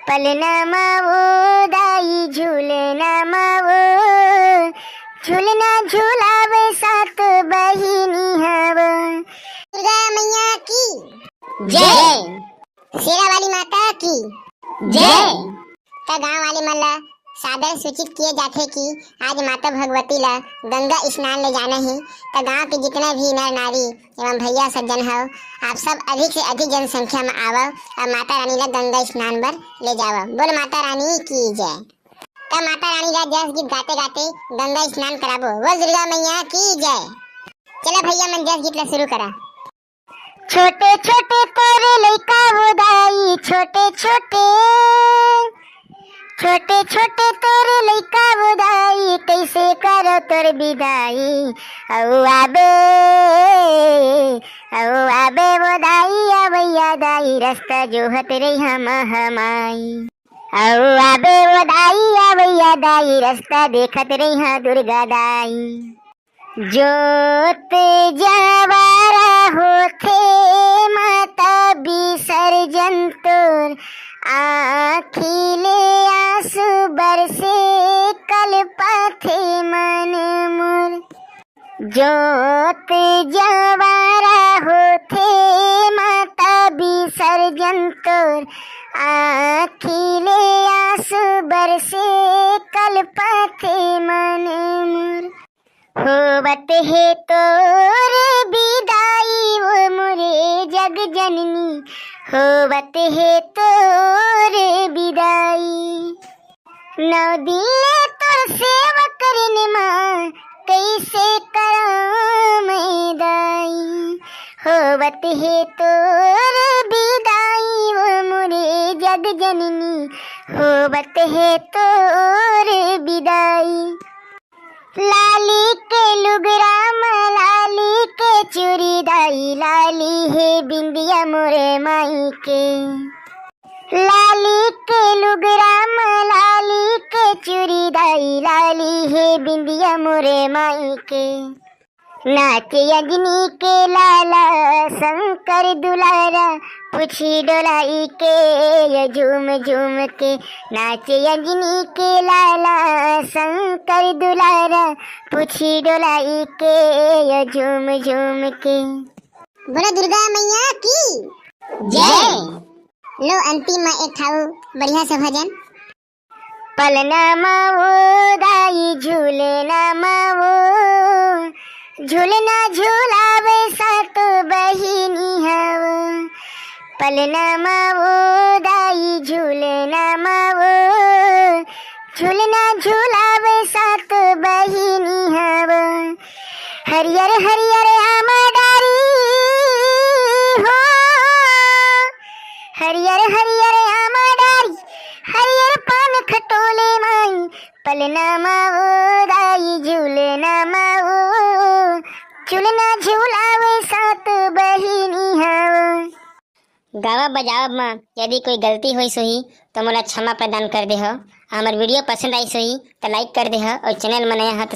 पलना मावो दाई झूलना मावो, झूलना झूलावे सात बहिनी हव। दुर्गा मैया की जय, शेरा वाली माता की जय। तो गाँव वाले मन ला सादर सूचित किए जाते कि आज माता भगवती ला गंगा स्नान ले जाना है। तो गांव के जितना भी नर नारी एवं भैया सज्जन हो, आप सब अधिक से अधिक जनसंख्या में आवो और माता रानी ला गंगा स्नान पर ले जाओ। बोल माता रानी की जय। तो माता रानी ला जस गीत गाते गाते गंगा स्नान कराबो। बोल दुर्गा मैया की जय। चलो भैया मन जस गीत ला शुरू करा। छोटे छोटे तोरे लइका बुदाई, छोटे छोटे छोटे छोटे तोरे लइका बुदाई, कैसे करो तोर विदाई। औ आबे बुदाई अबैया दाई, रास्ता जोहत रही हम हमाई। औ आबे बुदाई अबैया दाई, रास्ता देखत रही हाँ दुर्गा दाई। जोत जवारा होथे माता विसर्जन तोर, आखिले आंसू बरसे कल्पाथे मन मोर। जोत जवारा होथे माता विसर्जन तोर, आखिले आंसू बरसे कल्पाथे मन मोर। होवत है तोर विदाई वो मोरे जग जननी, होवत है तोर विदाई। नौ दिन तोर सेवा करने माँ, कैसे करां मैं दाई। होवत है तोर विदाई वो मोरे जग जननी, होवत है तोर विदाई। लाली के लुगरा लाली के चूड़ी दाई, लाली है बिंदिया मोरे माई के। लाली के लुगरा लाली के चूड़ी दाई, लाली है बिंदिया मोरे माई के। नाचे अग्नि के लाला शंकर दुलारा, पूछी डोलाई के ये झूम झूम के। नाचे अग्नि के लाला शंकर दुलारा, पूछी डोलाई के ये झूम झूम के। बोलो दुर्गा मैया की जय। लो अंतिम में एक ठाऊ बढ़िया से भजन। पलना मावो दाई झूलना मावो, झूलना झूलावे सात बहिनी हव। पलना मावो दाई झूलना मावो, झूलना झूलावे सात बहिनी हव। हरियर हरियर आमा डारी हो, हरियर हरियर आमा डारी, हरियर पान खटोले माई। पलना मावो दाई झूलना मावो, झूलना झूलावे सात बहिनी हव। गावा बजाव में यदि कोई गलती हुई सोही तो मोला क्षमा प्रदान कर दे हो। हमार वीडियो पसंद आई सोही तो लाइक कर दे हो और चैनल में नया हो तो